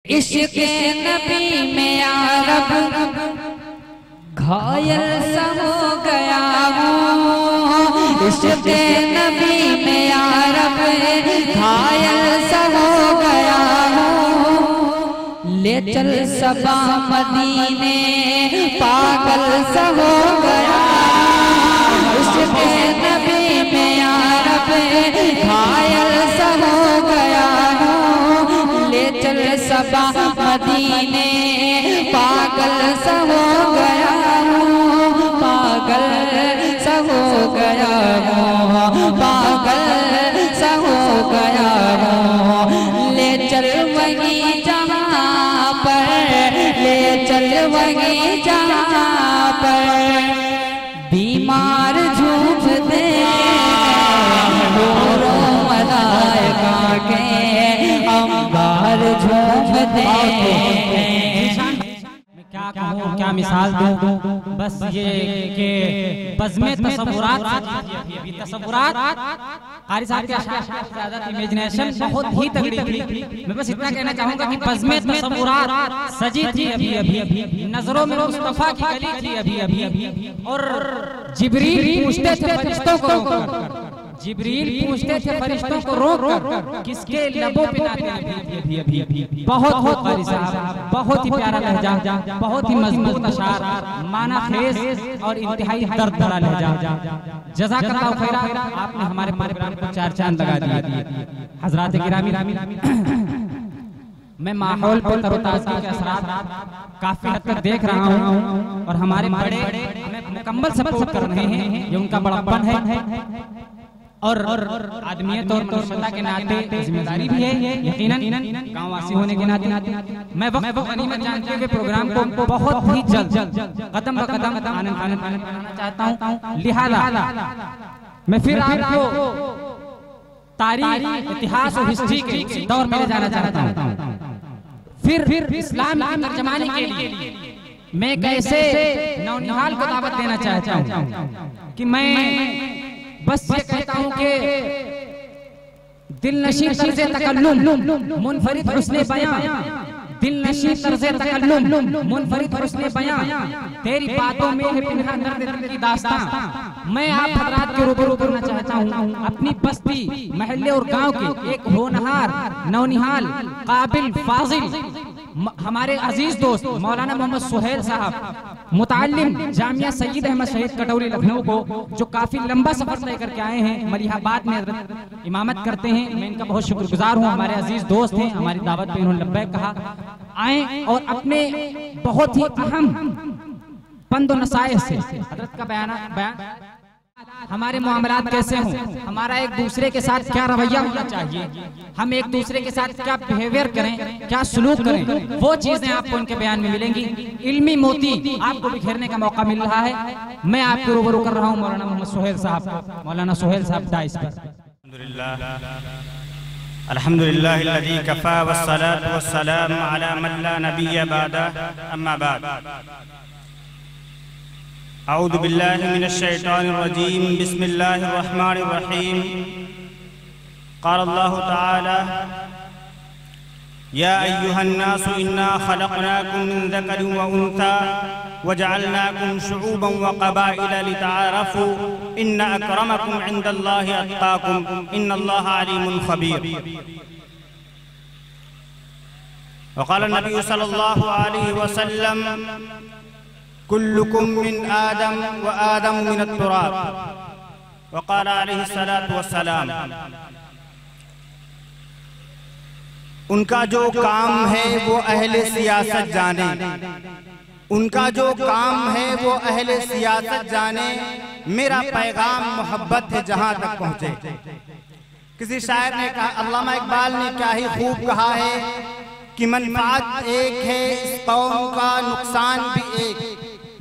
इश्क़ नबी में यारब घायल सा हो गया हूँ। इश्क़ नबी में यारब घायल सा हो गया हूँ। ले चल सबा मदीने पागल सा हो गया। इश्क़ नबी में यारब घायल सा हो गया हूँ। ले चल सबा मदीने पागल सा हो गया हूँ। पागल सा हो गया हूँ। पागल सा हो गया हूँ। ले चल वहीं जहाँ पर, ले चल वहीं जहाँ पर बीमार झूठ दे रो मलाइका के अंबार झूठ दे। क्या कहूँ, क्या मिसाल दूँ, बस ये कि बज़्मे तसव्वुरात, तसव्वुरात क़ारी साहब के अशार इमेजिनेशन बहुत ही तगड़ी थी। मैं बस इतना कहना चाहूँगा कि बज़्मे तसव्वुरात सजी थी अभी अभी, नजरों में मुस्तफ़ा की गली थी अभी अभी। और जिब्रील पूछते थे फरिश्तों को, जिब्रील पूछते थे फरिश्तों को रोक किसके लबों पे नाते अभी। बहुत क़ारी साहब, बहुत ही प्यारा लहजा, बहुत ही मजबूत अशार, माना खेज और इंतहाई दर्द भरा लहजा। जज़ाकल्लाहु खैरा, आपने हमारे प्रोग्राम को चार चांद लगा दिए। हज़रात गिरामी, मैं माहौल पर तरोताज़गी के असरात काफी हद तक देख रहा हूँ और हमारे बड़े हमें मुकम्मल सपोर्ट कर रहे हैं। ये उनका बड़प्पन है और आदमियत और मानवता के नाते जिम्मेदारी भी है, यकीनन गाँव वासी होने के नाते। मैं वक्त गनीमत जानते हुए प्रोग्राम को बहुत ही जल्द कदम ब कदम आनंद बनाना चाहता हूँ। लिहाजा मैं फिर आपको तारीख, इतिहास और हिस्ट्री के दौर में ले जाना चाहता हूँ। फिर इस्लाम की तर्जमानी के लिए मैं कैसे नौनिहाल को दावत देना चाहता हूँ कि मैं बस ये कहता हूँ कि दिलनशी तर्ज़े तकल्लुम मुनफरिद हुस्ने बयां, दिलनशी तर्ज़े तकल्लुम मुनफरिद हुस्ने बयां, तेरी बातों में है पिन्हा दर्द दिल की दास्तां। मैं आप हज़रात के रूबरू करना चाहता हूँ अपनी बस्ती, महल्ले और गांव के एक होनहार, नौनिहाल, काबिल, फाजिल हमारे अजीज दोस्त मौलाना मोहम्मद सुहेल साहब, मुताल्लिम जामिया सय्यद अहमद शहीद कटौली लखनऊ को, जो काफी लंबा सफर तय करके आए हैं, मलिहाबाद में इमामत करते हैं। मैं इनका बहुत शुक्रगुजार हूँ। हमारे अजीज दोस्त हैं, हमारी दावत पे इन्होंने लब्बैक कहा, आए और अपने बहुत ही अहम पंद और नसाइह से हज़रत का बयान हमारे मामलात कैसे हों, हमारा एक दूसरे के साथ क्या रवैया होना चाहिए, हम एक दूसरे के साथ क्या बिहेवियर करें, क्या सलूक करें, वो चीजें आपको इनके बयान में मिलेंगी। इल्मी मोती आपको बिखेरने का मौका मिल रहा है। मैं आपको रूबरू कर रहा हूँ मौलाना मोहम्मद सुहेल साहब, मौलाना सुहेल साहब दाइस पर। अल्हम्दुलिल्लाहिल्लज़ी कफ़ा वस्सलातु वस्सलामु अला मन ला नबिय्य बअदह, अम्मा बाद। अऊज़ु बिल्लाहि मिनश शैतानिर रजीम, बिस्मिल्लाहिर रहमानिर रहीम। क़ाल अल्लाहु तआला या अय्युहन नासु इन्ना खलक़नाकुम मिन ज़करिन व उन्सा वजअलनाकुम शुऊबन व क़बाइला लितआरफ़ू इन्न अक्रमकुम इंदल्लाहि अत्क़ाकुम इन्नल्लाहा अलीमुन ख़बीर। व क़ाल नबी सल्लल्लाहु अलैहि वसल्लम कुल्लुकुम मिन आदम व आदम मिन तुराब। व क़ाल अलैहि सलातु वस्सलाम। उनका जो काम है वो अहले सियासत जाने, उनका जो काम है वो अहले सियासत जाने, मेरा पैगाम मोहब्बत है जहां तक पहुंचे। किसी शायर ने कहा, अल्लामा इकबाल ने क्या ही खूब कहा है कि मनफात एक है इस कौम का नुकसान भी एक,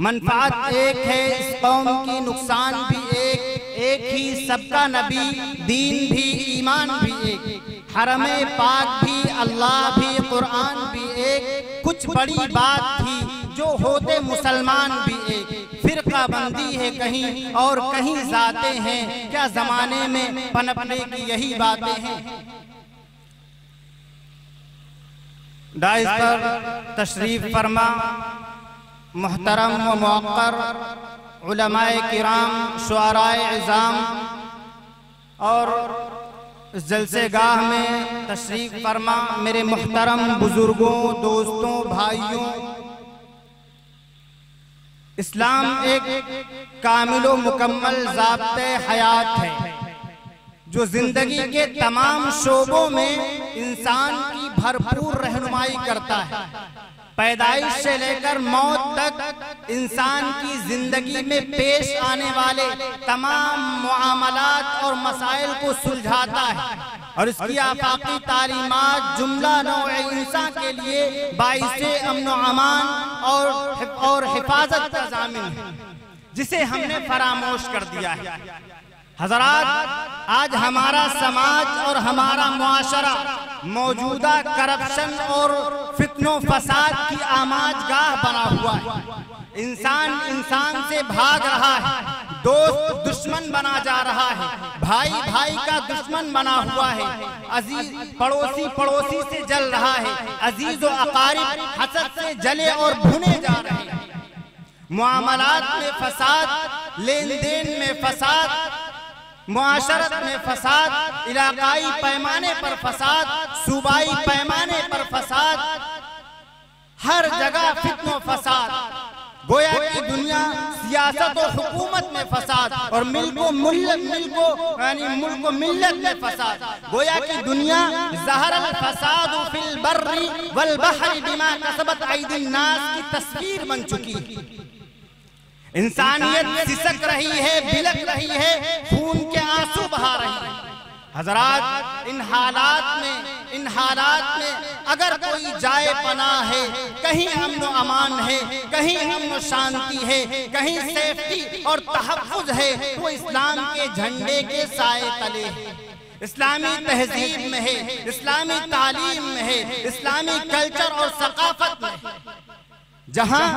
मनफात एक है इस कौम की नुकसान भी एक ही सबका नबी, दीन भी ईमान भी एक, हरमे पाक भी अल्लाह भी कुरान भी एक। कुछ बड़ी बात थी जो होते मुसलमान भी एक, फिरका बंदी है कहीं और कहीं जाते हैं, क्या जमाने में पनपने की यही बातें हैं। डाइस पर तशरीफ फरमा मुहतरम व मुअक्कर उलमाए किराम, शुआराए इज़ाम और इस जलसेगाह में तशरीफ फरमा मेरे मुहतरम बुजुर्गों, दोस्तों, भाइयों। इस्लाम एक कामिलो मुकम्मल ज़ाब्ते हयात है जो जिंदगी के तमाम शोबों में इंसान की भरपूर रहनुमाई करता है। पैदाइश से लेकर मौत तक इंसान की जिंदगी में पेश आने वाले तमाम मुआमलात और मसाइल को सुलझाता है और इसकी आफाकी तालीमात जुमला नौए इंसान के लिए बाइसे अमन व अमान और हिफाजत का ज़ामिन है, जिसे हमने फरामोश कर दिया है। हजरात, आज हमारा समाज और हमारा मुआशरा मौजूदा करप्शन और फितनो फसाद की आमाजगाह बना हुआ है। इंसान इंसान से भाग रहा है, दोस्त दुश्मन बना जा रहा है, भाई भाई का दुश्मन बना हुआ है, अजीज पड़ोसी पड़ोसी से जल रहा है, अजीज व अकारिब हसद से जले और भुने जा रहे हैं। मुआमलात में फसाद, लेन देन में फसाद, मुआशरत में फसाद, इलाकाई पैमाने पर फसाद, सूबाई पैमाने पर फसाद, हर जगह फित्नो फसाद। गोया की दुनिया सियासत और हुकूमत में फसाद और मुल्क मिल्लत में फसाद। गोया की दुनिया ज़हरल फसाद फिल बर्री वल बहरी बिमा कसबत ऐदिन नास की तस्वीर बन चुकी है। इंसानियत सिसक रही है, बिलक रही है, खून के आंसू बहा रही है। हजरात, इन हालात में अगर कोई जाए पनाह है, कहीं अमन व अमान है, कहीं अमन व शांति है, कहीं सेफ्टी और तहफ़्फ़ुज़ है, तो इस्लाम के झंडे के साए तले है, इस्लामी तहजीब में है, इस्लामी तालीम में है, इस्लामी कल्चर और सकाफत में है। जहाँ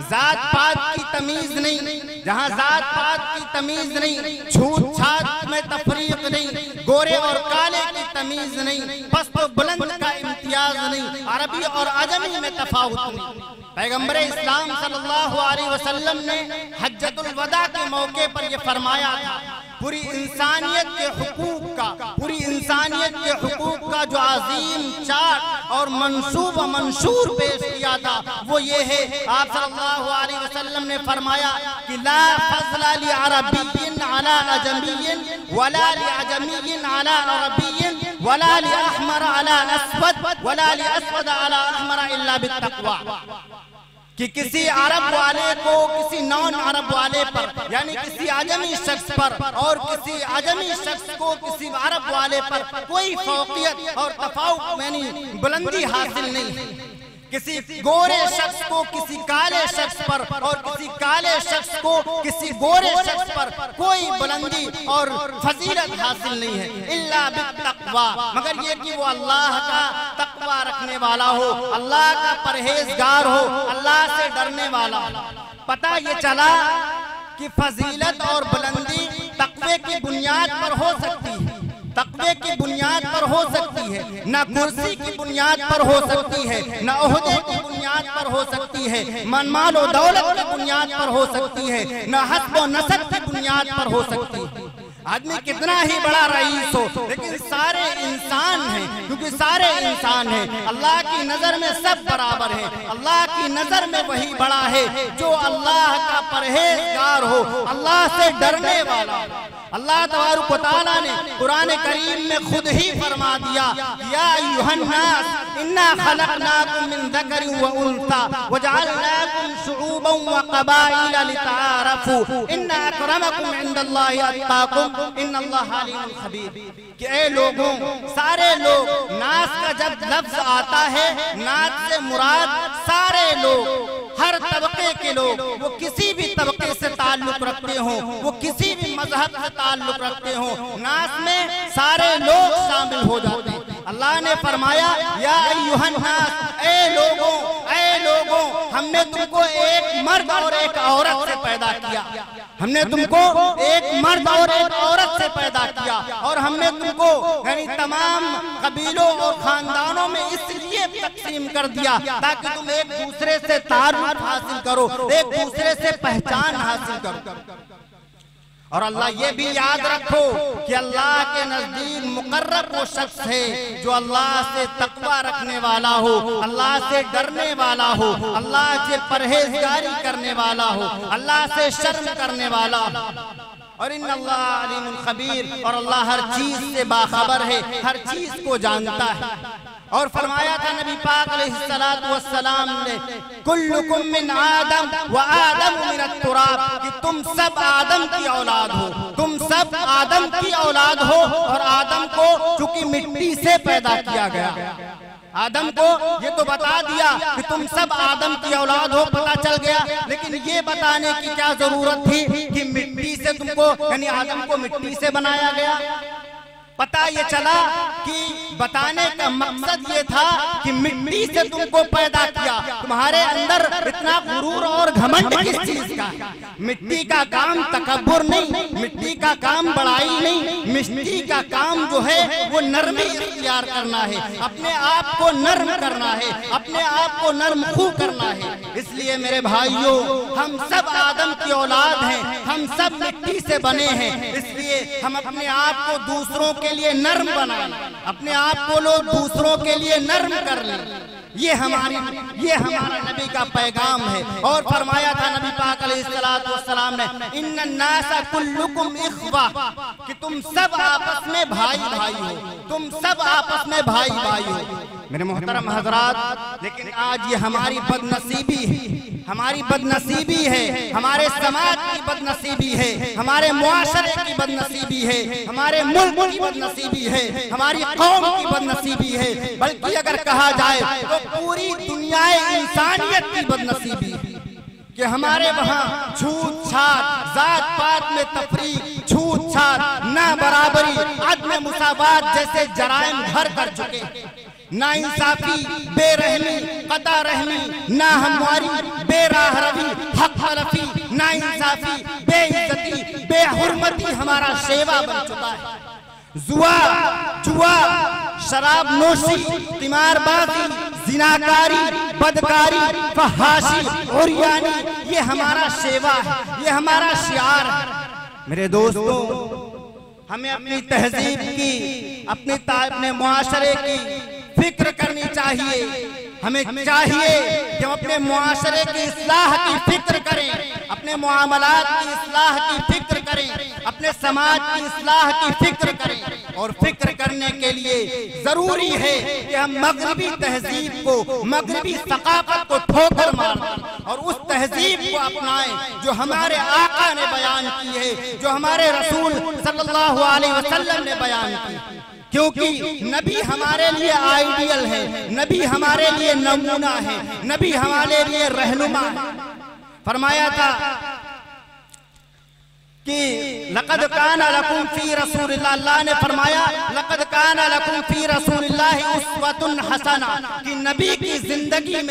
जात पात की तमीज नहीं, जहाँ जात पात की तमीज नहीं, छूत छात में तफरीक नहीं, गोरे और काले की तमीज नहीं, पस्त और बुलंद का इम्तियाज नहीं, अरबी और अजमी में तफावत नहीं। पैगम्बर इस्लाम सल्लल्लाहु अलैहि वसल्लम ने हज्जतुल वदा के मौके पर यह फरमाया था, पूरी इंसानियत के हुकूक का जो अजीम चार्ट और मंसूब व मंशूर पेश किया था वो ये है। आप सल्लल्लाहु अलैहि वसल्लम ने फरमाया कि ला फज़ला लि अरबिय्यिन अला अजमिय्यिन वला लि अजमिय्यिन अला अरबिय्यिन वला लि अहमर अला अस्वद वला लि अस्वद अला अहमर इल्ला बित्तक़वा, कि किसी अरब वाले को किसी नॉन अरब वाले पर यानी किसी आजमी शख्स पर और किसी आजमी शख्स को किसी अरब वाले पर कोई फौकियत और तफावुत यानी बुलंदी हासिल नहीं। किसी गोरे शख्स को किसी काले शख्स पर और किसी काले शख्स को किसी गोरे शख्स पर कोई बुलंदी और फजीलत हासिल नहीं है, इल्ला बित्तक़वा, मगर ये कि वो अल्लाह का तक़वा रखने वाला हो, अल्लाह का परहेजगार हो, अल्लाह से डरने वाला हो। पता ये चला कि फजीलत और बुलंदी तक़वे की बुनियाद पर हो सकती है, तक़वे की बुनियाद पर हो सकती है, न कुर्सी की बुनियाद पर हो सकती है, न ओहदे की बुनियाद पर हो सकती है, मन माल और दौलत की बुनियाद पर हो सकती है, न हस्ब और नसब की बुनियाद पर हो सकती है। आदमी कितना ही बड़ा रईस हो, लेकिन सारे इंसान हैं, क्योंकि सारे इंसान हैं। अल्लाह की नजर में सब बराबर हैं। अल्लाह की नजर में वही बड़ा है जो अल्लाह का परहेजगार हो, अल्लाह से डरने वाला। अल्लाह तबारक व तआला ने कुरान करीम में खुद ही फरमा दिया, या अय्युहन्नास इन्ना खलक़नाकुम मिन ज़करिन व उन्सा व जअलनाकुम शुऊबन व क़बाइला लितआरफू इन्ना अक्रमकुम इंदल्लाहि अत्क़ाकुम इन्नल्लाहा अलीमुन खबीर। कि ए लोगों, सारे लोग, नास का जब लफ्ज आता है, नास से मुराद सारे लोग, हर तबके के लोग, वो किसी भी तबके से ताल्लुक रखते हों, वो किसी भी मजहब से ताल्लुक रखते हों, नास में सारे लोग शामिल हो जाते हैं। अल्लाह ने फरमाया, या अय्युहन्नास, ए लोगों हमने तुमको एक मर्द और एक औरत से पैदा किया, हमने तुमको एक मर्द और एक औरत से पैदा किया, और हमने तुमको यानी तमाम कबीलों और खानदानों में इसलिए तकसीम कर दिया ताकि तुम एक दूसरे से तारुफ हासिल करो, एक दूसरे से पहचान हासिल करो। और अल्लाह ये भी याद रखो कि अल्लाह के नजदीक मुकर्रब वो शख्स है जो अल्लाह से तकवा रखने वाला हो, अल्लाह से डरने वाला हो, अल्लाह से परहेजगारी करने वाला हो, अल्लाह से शर्म करने वाला हो। और इन्नल्लाह अलीमुल खबीर, और अल्लाह हर चीज से बाखबर है, हर चीज को जानता है। और फरमाया था नबी पाक अलैहिस्सलातु वस्सलाम ने, कुल्लुकुम मिन आदम व आदम मिनत तुराब, कि तुम सब आदम की औलाद हो, तुम सब आदम की औलाद हो। और आदम को चूंकि मिट्टी से पैदा किया गया, आदम को ये तो बता दिया कि तुम सब आदम की औलाद हो, पता चल गया, लेकिन ये बताने की क्या जरूरत थी कि मिट्टी से तुमको यानी आदम को मिट्टी से बनाया गया। पता ये चला कि बताने का मकसद ये था कि मिट्टी से तुमको पैदा किया। तुम्हारे अंदर इतना गुरूर और घमंड किस चीज का? मिट्टी का काम तकब्बुर नहीं, मिट्टी का काम बड़ाई नहीं, मिट्टी का काम जो है वो नरमी इख्तियार करना है, अपने आप को नर्म करना है, अपने आप को नर्म खू करना है। इसलिए मेरे भाइयों, हम सब आदम की औलाद हैं, हम सब मिट्टी से बने हैं, इसलिए हम अपने आप को दूसरों के लिए नर्म बनाएं, अपने आप को लोग दूसरों के लिए नर्म कर लें। ये हमारा नबी का पैगाम है। और फरमाया था नबी पाक अलैहिस्सलातु वस्सलाम ने, इन्नन नासा कुल्लुकुम इख्वा, कि तुम सब आपस में भाई भाई हो, तुम सब आपस में भाई भाई हो। मेरे मोहतरम हजरात, लेकिन आज ये हमारी बदनसीबी है, हमारी बदनसीबी है, हमारे समाज की बदनसीबी है, हमारे मुआशरे की बदनसीबी है, हमारे मुल्क की बदनसीबी है, हमारी कौम की बदनसीबी है, बल्कि अगर कहा जाए तो पूरी दुनिया इंसानियत की बदनसीबी है कि हमारे वहाँ छूत छात, जात पात में तफरीक, छूत छात, ना बराबरी, अदम मुसावात जैसे जराइम घर कर चुके। ना इंसाफी, बेरहमी, कता रहमी, ना हमवारी, बेराह रवी, हक हलफी, ना इंसाफी, बेइज्जती, बेहुरमती हमारा सेवा बन चुका है। जुआ, शराब नोशी, तिमारबाजी, जिनाकारी, बदकारी, फहाशी, उरियानी, ये हमारा सेवा है, ये हमारा शियार है। मेरे दोस्तों, हमें अपनी तहजीब की, अपने मुआशरे की फिक्र करनी चाहिए। हमें चाहिए कि हम अपने मुआशरे की इस्लाह की फिक्र करें, अपने मुआमलात की इस्लाह की फिक्र करें, अपने समाज की इस्लाह की फिक्र करें। और फिक्र करने के लिए जरूरी है कि हम मगरिबी तहजीब को, मगरिबी सकाफत को ठोकर मारें और उस तहजीब को अपनाएं जो हमारे आका ने बयान की है, जो हमारे रसूल सल्लल्लाहु अलैहि वसल्लम ने बयान की। क्योंकि नबी हमारे लिए आइडियल है, नबी हमारे लिए नमूना है, नबी हमारे लिए रहनुमा है। फरमाया था कि लक़द काना लकुम फी रसूलिल्लाह, अल्लाह ने फरमाया लक़द काना लकुम फी रसूलिल्लाहि उस्वतुन हसना, कि नबी की जिंदगी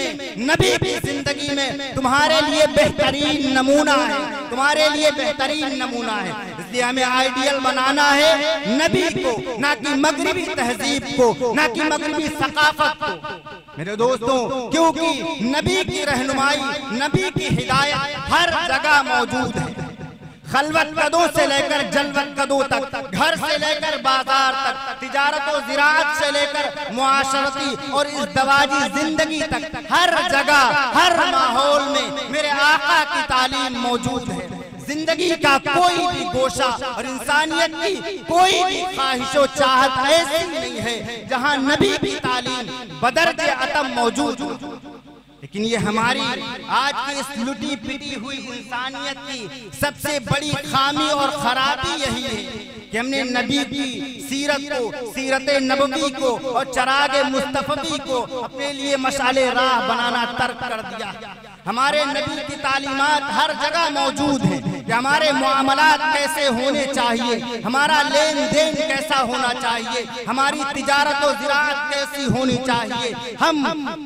में तुम्हारे लिए बेहतरीन नमूना है, तुम्हारे लिए बेहतरीन नमूना है। इसलिए हमें आइडियल बनाना है नबी को, ना कि मगरिबी तहजीब को, ना कि मगरिबी सकाफत को। मेरे दोस्तों, क्योंकि नबी की रहनुमाई, नबी की हिदायत हर जगह मौजूद है। खलवत कदों से लेकर जलवत कदों तक, घर से लेकर बाजार तक, तिजारत और ज़िराअत से लेकर मुआशरती और इस दवाजी जिंदगी तक, हर जगह, हर माहौल में मेरे आका की तालीम मौजूद है। जिंदगी का कोई भी गोशा और इंसानियत की कोई भी ख्वाहिशो चाहत ऐसी नहीं है जहां नबी की तालीम बदर्जे अतम मौजूद हो। लेकिन ये हमारी आज की इस लुटी पिटी हुई इंसानियत की सबसे बड़ी खामी और खराबी यही है कि हमने नबी की सीरत को, सीरत नबवी को और चरागे मुस्तफी को अपने लिए मशाले राह बनाना तर्क कर दिया। हमारे नबी की तालीमात हर जगह मौजूद है कि कि हमारे मुआमलात कैसे होने चाहिए, हमारा लेन देन कैसा होना चाहिए, हमारी तिजारत और ज़िराअत कैसी होनी चाहिए, हम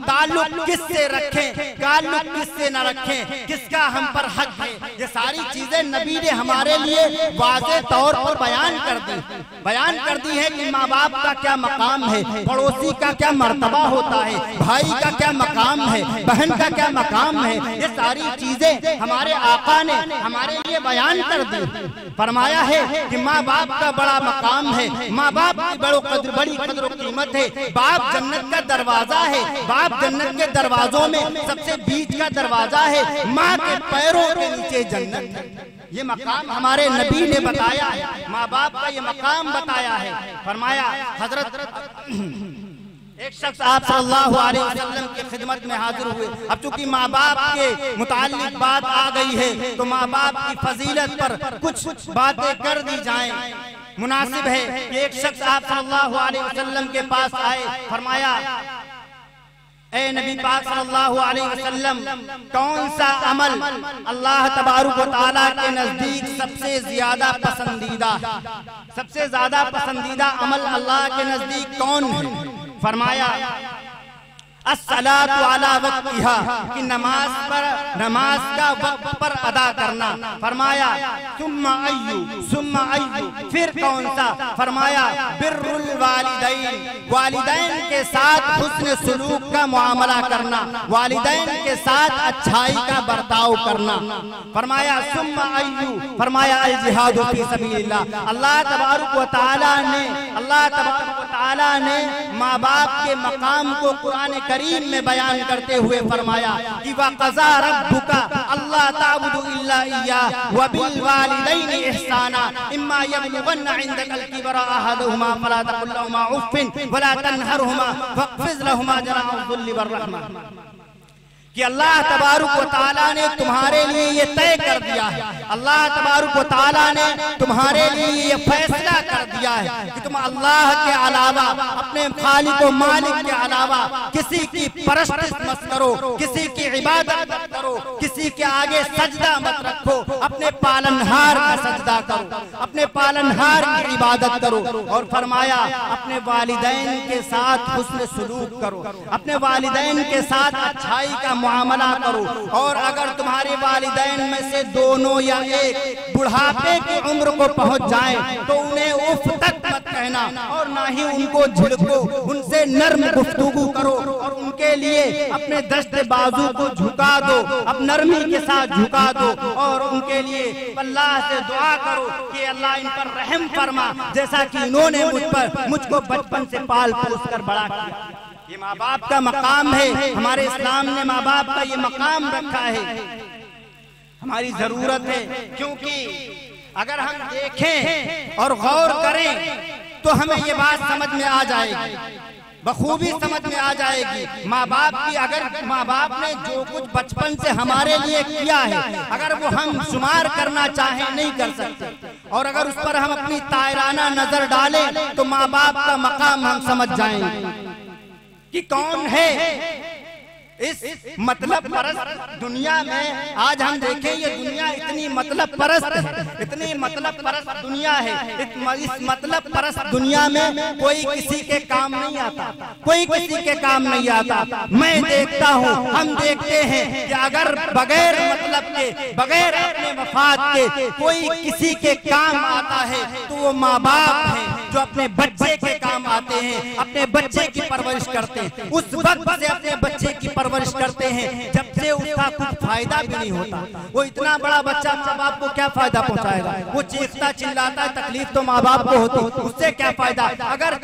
ताल्लुक किससे रखें, ताल्लुक किससे न रखें, किसका हम पर हक है। ये सारी चीजें नबी ने हमारे लिए वाज़े तौर पर बयान कर दी है कि माँ बाप का क्या मकाम है, पड़ोसी का क्या मर्तबा होता है, भाई का क्या मकाम है, बहन का क्या मकाम है। ये सारी चीजें हमारे आका ने हमारे लिए बयान कर दी। फरमाया है कि माँ बाप का बड़ा मकाम है, माँ बाप की बड़ी कद्र और कीमत है। बाप जन्नत का दरवाजा है, बाप जन्नत के दरवाजों में सबसे बीच का दरवाजा है, माँ के पैरों के नीचे जन्नत है। ये मकाम हमारे नबी ने बताया है, माँ बाप का ये मकाम बताया है। फरमाया हजरत एक शख्स आप सल्लल्लाहु अलैहि वसल्लम की खिदमत में हाजिर हुए। अब चूंकि माँ बाप के मुताल्लिक बात आ गई है तो माँ बाप की फजीलत पर कुछ बातें कर दी जाएं। मुनासिब है कि एक शख्स आप सल्लल्लाहु अलैहि वसल्लम के पास आए। फरमाया, ए नबी पाक सल्लल्लाहु अलैहि वसल्लम, कौन सा अमल अल्लाह तबारुक व तआला के नजदीक सबसे ज्यादा पसंदीदा अमल अल्लाह के नजदीक कौन है? फरमाया अस्सलातु अला वक्तिहा, कि नमाज का वक्त पर अदा करना। फरमाया सुम्मा अय्यु, फिर कौन सा? फरमाया बिर्रुल वालिदैन, वालिदैन के साथ हुस्न सुलूक का मुआमला करना, वालिदैन के साथ अच्छाई का बर्ताव करना। फरमाया सुम्मा अय्यु, फरमाया अल जिहादु फी सबीलिल्लाह। अल्लाह तबारुक व तआला ने माँ बाप के मकाम को कुरान करीम में बयान करते हुए फरमाया कि वक़ज़ा रब्बुका अल्ला ताबुदु इल्ला इय्याहु व बिल वालिदैनि इहसाना इम्मा यबलुगन्ना इंदकल किबरा अहदुहुमा फला तक़ुल लहुमा उफ़्फ़िन वला तन्हरहुमा वक़्फ़िज़ लहुमा जनाह ज़ुल्लि वर्रहमा। कि अल्लाह तबारुक व तआला ने तुम्हारे लिए ये तय कर दिया है, अल्लाह तबारुक व तआला ने तुम्हारे लिए ये फैसला कर दिया है कि तुम अल्लाह के अलावा, अपने खालिक व मालिक के अलावा किसी की परस्तिश मत करो, किसी की इबादत मत करो, किसी के आगे सजदा मत रखो, अपने पालनहार का सजदा करो, अपने पालनहार की इबादत करो। और फरमाया अपने वालिदैन के साथ हुस्न सुलूक करो, अपने वालिदैन के साथ अच्छाई का मुआमला करो। और अगर तुम्हारे वालिदैन में से दोनों या एक बुढ़ापे की उम्र को पहुंच जाए तो उन्हें उफ तक मत कहना और ना ही उनको झिड़को, उनसे नर्म गुफ्तगू करो और उनके लिए अपने दस्ते बाजू को झुका दो, अब नरमी के साथ झुका दो और उनके लिए अल्लाह से दुआ करो कि अल्लाह इन पर रहम फरमा, जैसा कि इन्होंने मुझको बचपन से पाल पोस कर बड़ा किया। ये माँ बाप का मकाम है, हमारे इस्लाम ने माँ बाप का ये मकाम रखा है। हमारी जरूरत है, क्योंकि अगर हम देखें और गौर करें तो हमें ये बात समझ में आ जाएगी, बखूबी समझ में आ जाएगी। माँ बाप की, अगर माँ बाप ने जो कुछ बचपन से हमारे लिए किया है, अगर वो हम शुमार करना चाहें नहीं कर सकते, और अगर उस पर हम अपनी तायराना नजर डालें तो माँ बाप का मकाम हम समझ जाएंगे कि कौन है इस मतलब परस्त दुनिया में। आज हम देखें ये दुनिया इतनी मतलब परस्त है, इतनी मतलब परस्त दुनिया है। इस मतलब परस्त दुनिया में कोई किसी के काम नहीं आता, कोई किसी के काम नहीं आता। मैं देखता हूँ, हम देखते हैं कि अगर बगैर मतलब के, बगैर अपने मफाद के कोई किसी के काम आता है तो वो माँ बाप है जो अपने बच्चे के काम आते हैं, अपने बच्चे की परवरिश करते हैं। उस वक्त से अपने बच्चे की परवरिश करते हैं जब से उसका कुछ फायदा भी नहीं होता। वो इतना बड़ा बच्चा माँ बाप को क्या फायदा पहुंचाएगा? वो चीखता चिल्लाता है, तकलीफ तो माँ बाप को होती, उससे क्या फायदा? अगर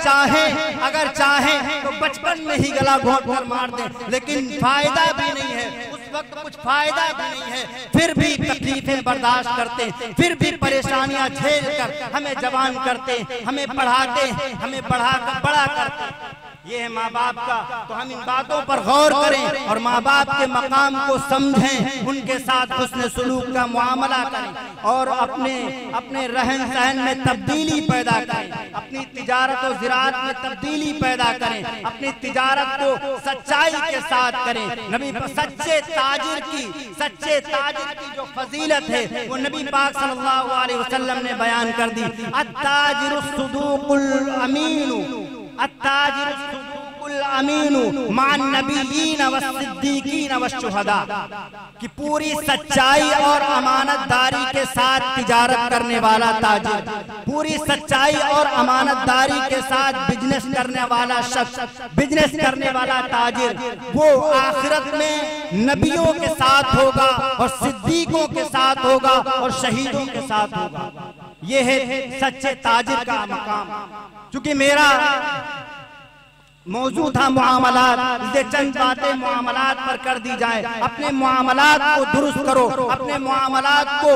चाहे तो बचपन में ही गला घोंट कर मार दे, लेकिन फायदा भी नहीं है, उस वक्त कुछ फायदा भी नहीं है। फिर भी तकलीफें बर्दाश्त करते, फिर भी परेशानियां झेल कर हमें जवान करते, हमें पढ़ाते, हमें बढ़ाकर बड़ा करते। ये है माँ बाप का। तो हम इन बातों पर गौर करें और माँ बाप के मकाम को समझें, उनके साथ हुस्न सुलूक का मुआमला करें और अपने रहन सहन में तब्दीली पैदा करें, अपनी तिजारत और ज़िराअत में तब्दीली पैदा करें, अपनी तिजारत को सच्चाई के साथ करें। नबी सच्चे ताजिर की जो फजीलत है वो नबी पाक सल्लल्लाहु अलैहि वसल्लम ने बयान कर दी। अत्ताजिरुस सुदूकुल अमीनु, अत्ताजिरुस सुदूकुल अमीनु मान नबिय्यीन व सिद्दीकीन व शुहदा, कि पूरी सच्चाई और अमानतदारी के साथ तिजारत करने वाला ताजिर, पूरी सच्चाई और अमानतदारी के साथ बिजनेस करने वाला शख्स, बिजनेस करने वाला ताजिर, वो आखिरत में नबियों के साथ होगा और सिद्दीकों के साथ होगा और शहीदों के साथ होगा। ये है सच्चे ताजिर का मकाम। चूंकि मेरा मौजू था मुआमलात, इसलिए चंद बातें मुआमलात पर कर दी जाए। अपने मुआमलात को दुरुस्त करो, अपने मुआमलात को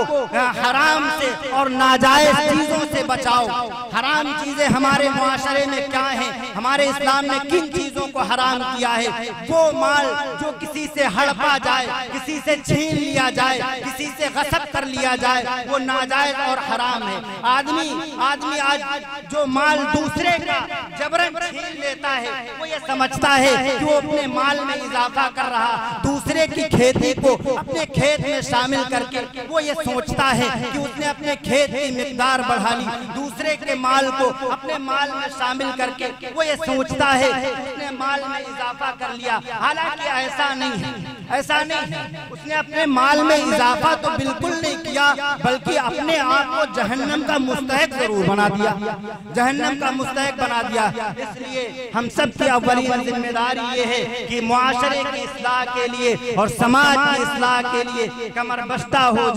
हराम से और नाजायज चीजों से बचाओ। हराम चीजें हमारे मुआशरे में क्या हैं, हमारे इस्लाम ने किन चीजों को हराम किया है। वो माल जो किसी से हड़पा जाए, किसी से छीन लिया जाए, किसी से गसब कर लिया जाए, वो नाजायज और हराम है। आदमी आज जो माल दूसरे का जबरन छीन लेता है, वो ये समझता है कि वो अपने माल में इजाफा कर रहा, दूसरे की खेती को अपने खेत में शामिल करके वो ये सोचता है कि उसने अपने खेत की मिकदार बढ़ा ली, दूसरे के माल को अपने माल में शामिल करके वो ये सोचता है कि उसने माल में इजाफा कर लिया। हालांकि ऐसा नहीं है, ऐसा नहीं है। उसने अपने माल में इजाफा तो बिल्कुल नहीं किया, बल्कि अपने आप को जहन्नम का मुस्तहिक जरूर बना दिया, जहन्नम का मुस्तहिक बना दिया। इसलिए हम सब की अव्वलीन जिम्मेदारी ये है कि मुआशरे की इस्लाह के लिए और समाज की इस्लाह के लिए कमरबस्ता हो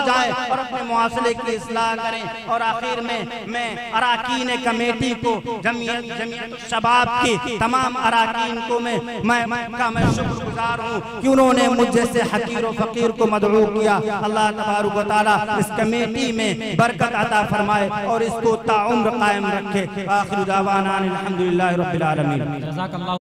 जाए और अपने मुआशरे की इस्लाह करें। और आखिर में मैं अराकीन कमेटी को, जमीयत शबाब की तमाम अराकीन को मैं शुक्रगुजार हूँ कि उन्होंने मुझे से हकीर और फकीर को मदऊ किया। अल्लाह तबारक व तआला इस कमेटी में बरकत अता फरमाए और इसको ताउम्र कायम रखे। आखिर दावाना अल्हम्दुलिल्लाहि रब्बिल आलमीन।